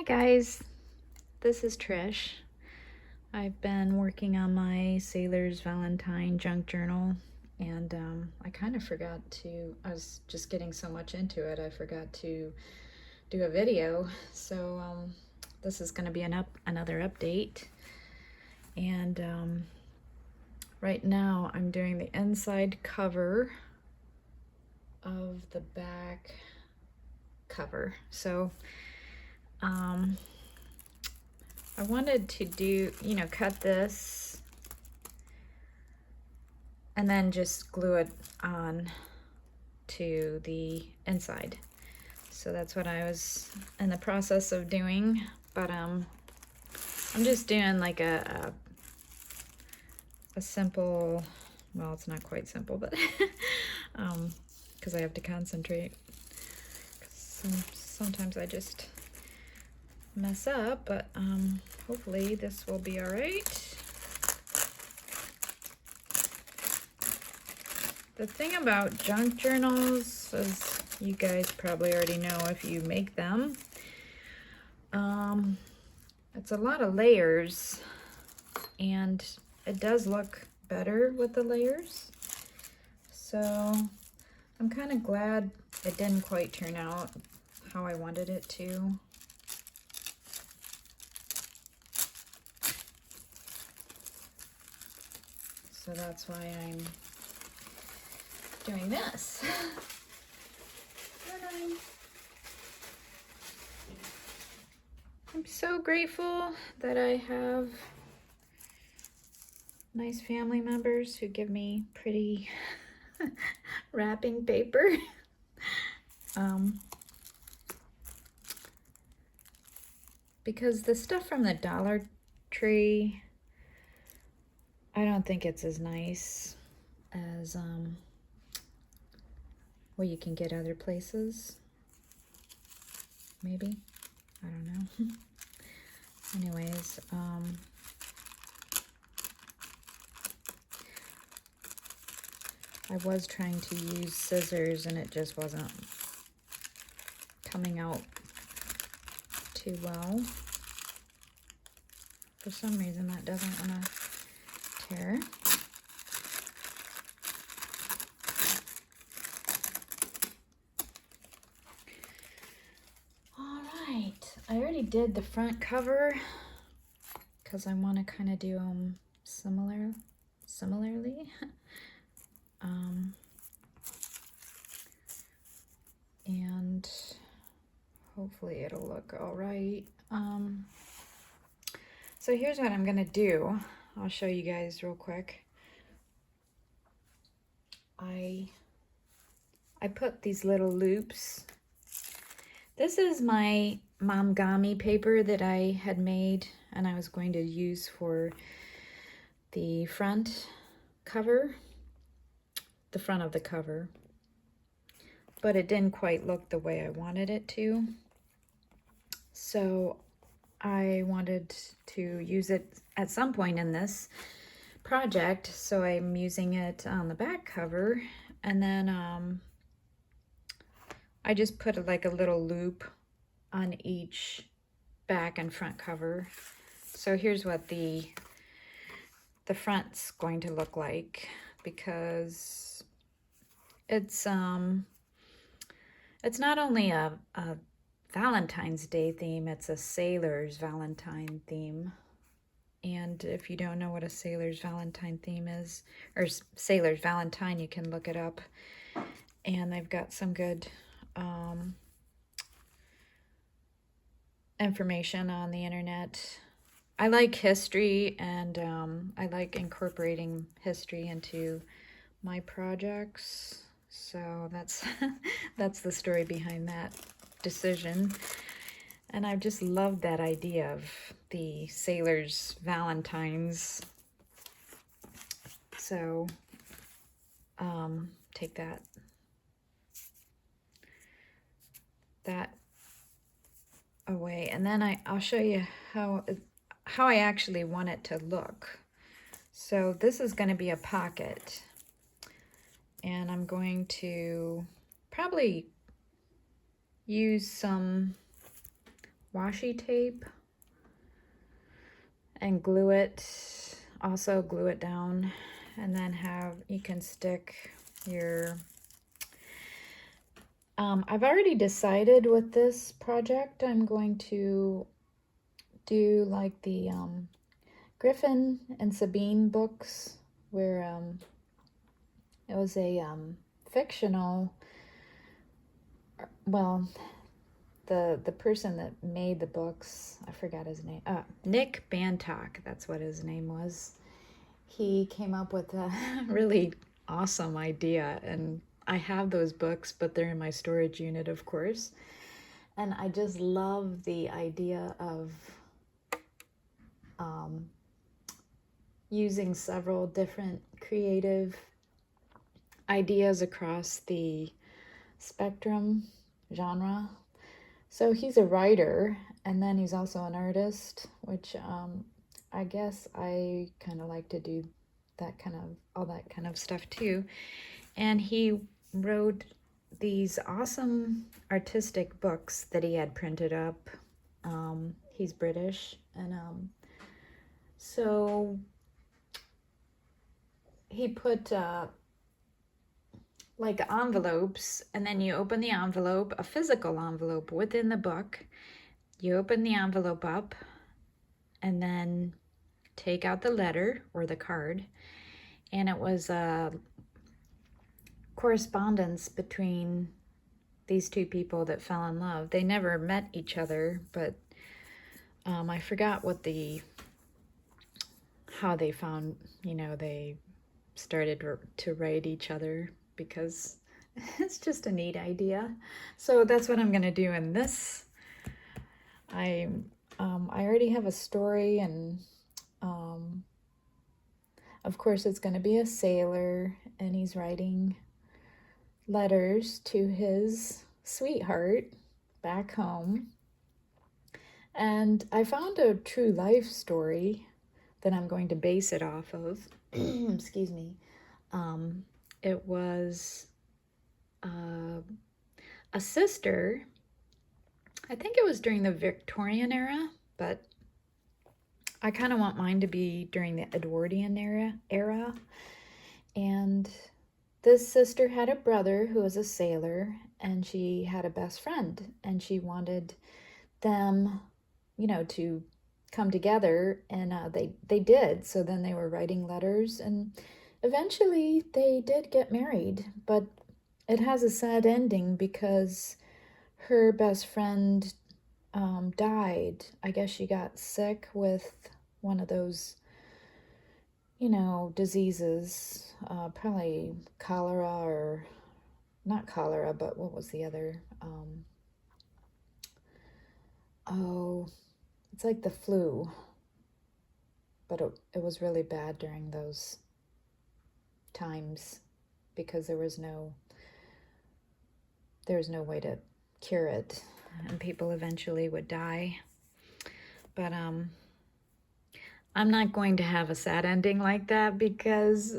Hi guys, this is Trish. I've been working on my Sailor's Valentine junk journal and I kind of forgot to, I was just getting so much into it, I forgot to do a video. So this is going to be another update. And right now I'm doing the inside cover of the back cover. So I wanted to do, cut this and then just glue it on to the inside. So that's what I was in the process of doing, but I'm just doing like a simple, well, it's not quite simple, but because I have to concentrate. Sometimes I just mess up, but hopefully this will be all right. The thing about junk journals, as you guys probably already know if you make them, it's a lot of layers, and it does look better with the layers. So I'm kind of glad it didn't quite turn out how I wanted it to. So that's why I'm doing this. I'm so grateful that I have nice family members who give me pretty wrapping paper. Because the stuff from the Dollar Tree, I don't think it's as nice as what you can get other places. Maybe, I don't know. Anyways, I was trying to use scissors and it just wasn't coming out too well. For some reason that doesn't want to tear. All right, I already did the front cover because I want to kind of do them similarly. And hopefully it'll look all right. So here's what I'm gonna do. I'll show you guys real quick. I put these little loops. This is my mamgami paper that I had made and I was going to use for the front cover, the front of the cover, but it didn't quite look the way I wanted it to. So I wanted to use it at some point in this project, so I'm using it on the back cover, and then I just put like a little loop on each back and front cover. So here's what the front's going to look like, because it's not only a Valentine's Day theme, it's a Sailor's Valentine theme. And if you don't know what a Sailor's Valentine theme is, or Sailor's Valentine, you can look it up. And they've got some good information on the internet. I like history, and I like incorporating history into my projects. So that's that's the story behind that decision. And I just love that idea of the Sailor's Valentines. So take that away, and then I'll show you how I actually want it to look. So this is going to be a pocket, and I'm going to probably use some washi tape and glue it, also glue it down, and then you can stick your, I've already decided with this project I'm going to do like the Griffin and Sabine books, where it was a fictional, well, the person that made the books, I forgot his name, Nick Bantock, that's what his name was. He came up with a really awesome idea, and I have those books, but they're in my storage unit, of course. And I just love the idea of using several different creative ideas across the spectrum genre. So he's a writer, and then he's also an artist, which I guess I kind of like to do all that kind of stuff too. And he wrote these awesome artistic books that he had printed up. He's British, and so he put like envelopes, and then you open the envelope, a physical envelope within the book. You open the envelope up and then take out the letter or the card, and it was a correspondence between these two people that fell in love. They never met each other, but I forgot how they found, they started to write each other, because it's just a neat idea. So that's what I'm gonna do in this. I already have a story, and of course it's gonna be a sailor, and he's writing letters to his sweetheart back home. And I found a true life story that I'm going to base it off of. Excuse me. It was a sister, I think it was during the Victorian era, but I kind of want mine to be during the Edwardian era. And this sister had a brother who was a sailor, and she had a best friend, and she wanted them, to come together, and they did. So then they were writing letters, and eventually they did get married, but it has a sad ending because her best friend died. I guess she got sick with one of those, diseases, probably cholera, or not cholera, but what was the other? It's like the flu, but it was really bad during those times because there was no way to cure it, and people eventually would die. But I'm not going to have a sad ending like that, because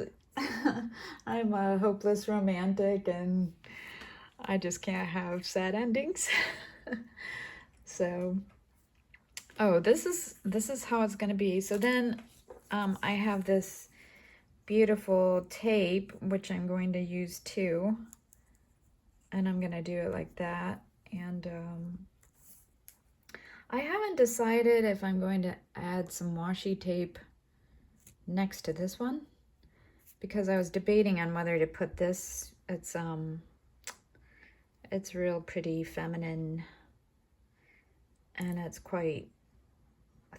I'm a hopeless romantic, and I just can't have sad endings. So, this is how it's gonna be. So then I have this beautiful tape, which I'm going to use too, and I'm gonna do it like that. And I haven't decided if I'm going to add some washi tape next to this one, because I was debating on whether to put this. It's real pretty feminine, and it's quite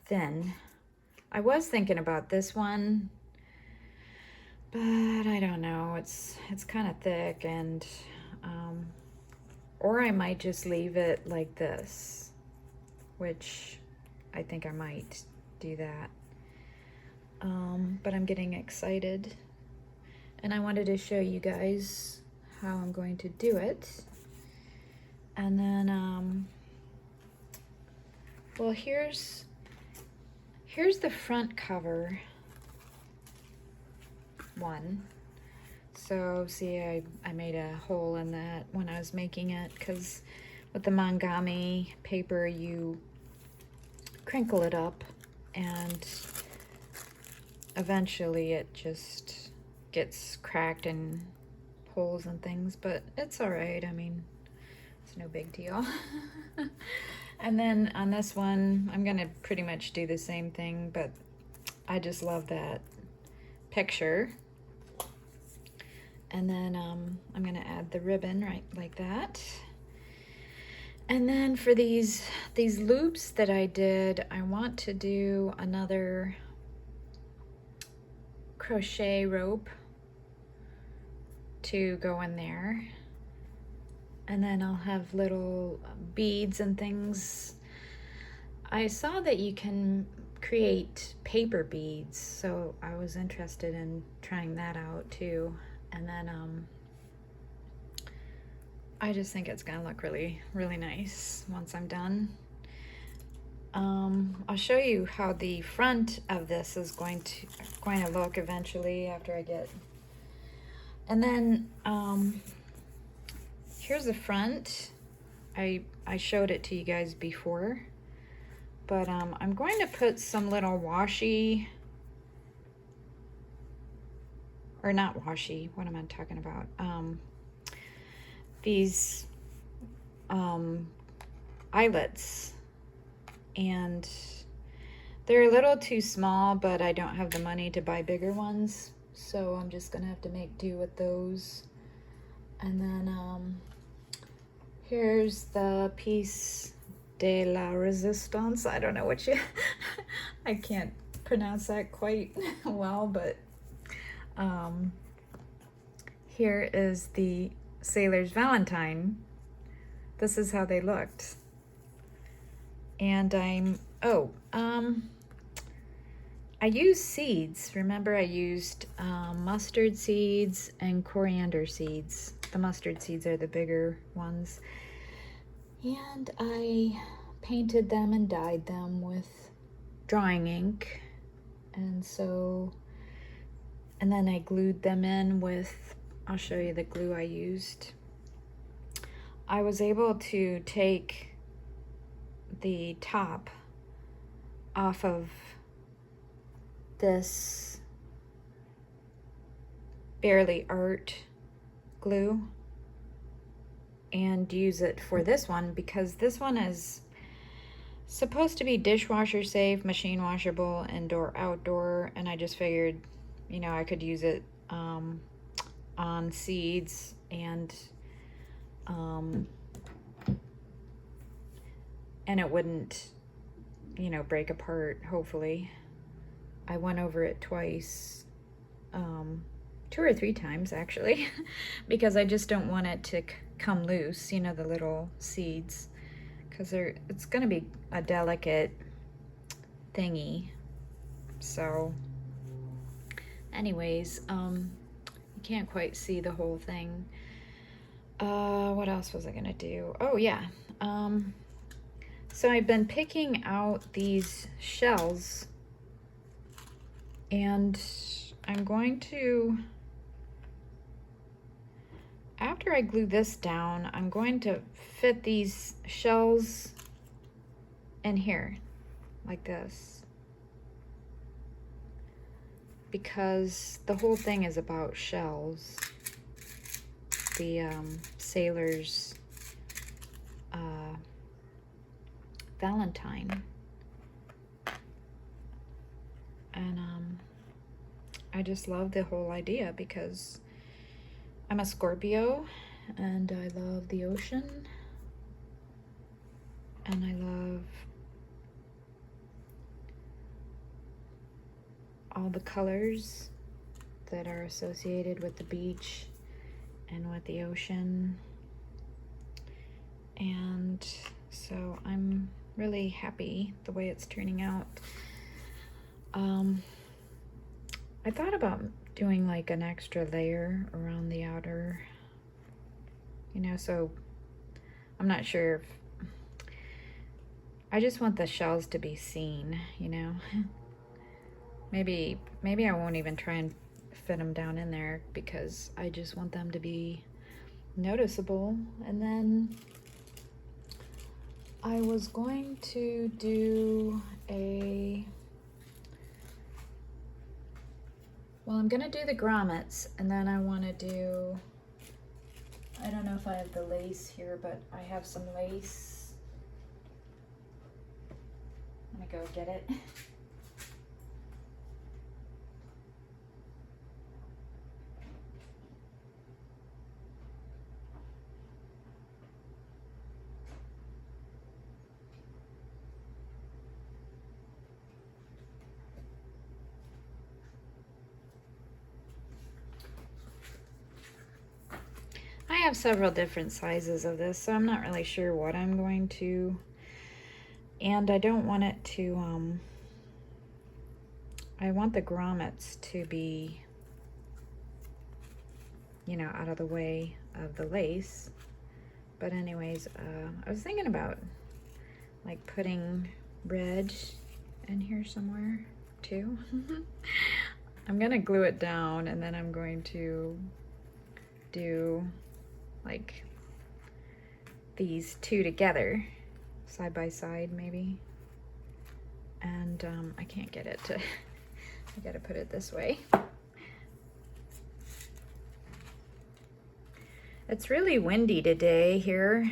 thin. I was thinking about this one, but I don't know. It's kind of thick, and or I might just leave it like this, which I think I might do that. But I'm getting excited, and I wanted to show you guys how I'm going to do it. And then well, here's the front cover one. So see, I made a hole in that when I was making it, because with the Mangami paper, you crinkle it up, and eventually it just gets cracked and holes and things, but it's all right. I mean, it's no big deal. And then on this one, I'm gonna pretty much do the same thing, but I just love that picture. And then I'm gonna add the ribbon right like that. And then for these loops that I did, I want to do another crochet rope to go in there. And then I'll have little beads and things. I saw that you can create paper beads, so I was interested in trying that out too. And then I just think it's gonna look really, really nice once I'm done. I'll show you how the front of this is going to look eventually after I get. And then here's the front. I showed it to you guys before, but I'm going to put some little washi, or not washi, what am I talking about? These eyelets, and they're a little too small, but I don't have the money to buy bigger ones, so I'm just gonna have to make do with those. And then here's the piece de la resistance. I don't know what you I can't pronounce that quite well, but here is the Sailor's Valentine. This is how they looked. And I used seeds. Remember, I used mustard seeds and coriander seeds. The mustard seeds are the bigger ones. And I painted them and dyed them with drawing ink. And then I glued them in with, I'll show you the glue I used. I was able to take the top off of this Barely Art glue and use it for this one, because this one is supposed to be dishwasher safe, machine washable, indoor, outdoor, and I just figured, you know, I could use it on seeds and it wouldn't, you know, break apart, hopefully. I went over it twice, 2 or 3 times actually, because I just don't want it to come loose, you know, the little seeds, because it's gonna be a delicate thingy. So anyways, you can't quite see the whole thing. What else was I gonna do? Oh yeah, so I've been picking out these shells, and I'm going to, after I glue this down, I'm going to fit these shells in here like this, because the whole thing is about shells. The Sailor's Valentine, and I just love the whole idea because I'm a Scorpio and I love the ocean, and I love all the colors that are associated with the beach and with the ocean. And so I'm really happy the way it's turning out. I thought about doing like an extra layer around the outer, you know, so I'm not sure if, I just want the shells to be seen, you know. Maybe I won't even try and fit them down in there, because I just want them to be noticeable. And then I was going to do well, I'm gonna do the grommets, and then I want to do, I don't know if I have the lace here, but I have some lace. I'm gonna go get it. I have several different sizes of this, so I'm not really sure what I'm going to, and I don't want it to, I want the grommets to be, you know, out of the way of the lace. But anyways, I was thinking about like putting red in here somewhere too. I'm gonna glue it down, and then I'm going to do like these two together, side by side maybe. And I can't get it to, I gotta put it this way. It's really windy today here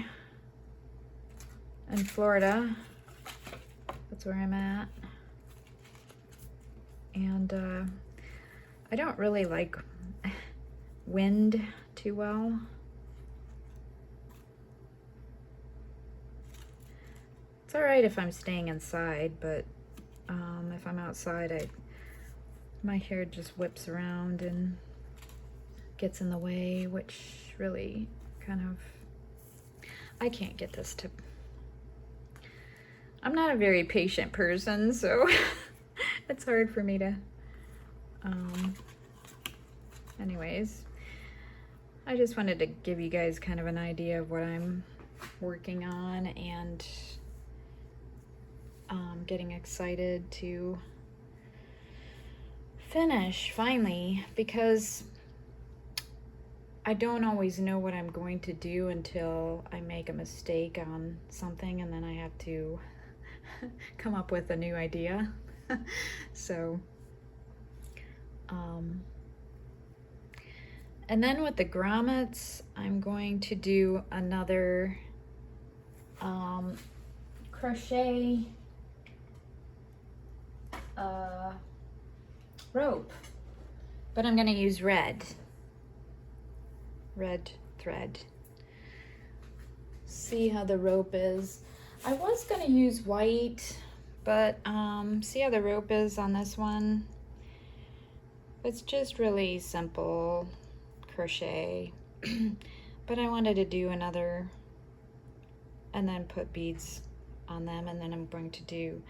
in Florida. That's where I'm at. And I don't really like wind too well. It's all right if I'm staying inside, but if I'm outside, my hair just whips around and gets in the way, which really kind of, I can't get this to, I'm not a very patient person, so it's hard for me to, anyways, I just wanted to give you guys kind of an idea of what I'm working on, and getting excited to finish finally, because I don't always know what I'm going to do until I make a mistake on something, and then I have to come up with a new idea. So and then with the grommets, I'm going to do another crochet rope, but I'm going to use red thread. See how the rope is. I was going to use white, but see how the rope is on this one? It's just really simple crochet, but I wanted to do another and then put beads on them, and then I'm going to do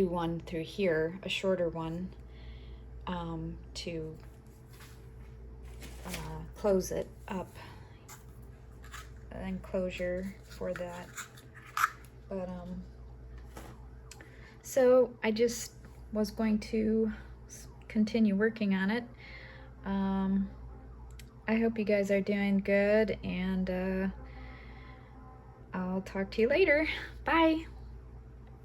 one through here, a shorter one, to close it up, an enclosure for that. But so I just was going to continue working on it. I hope you guys are doing good, and I'll talk to you later. Bye.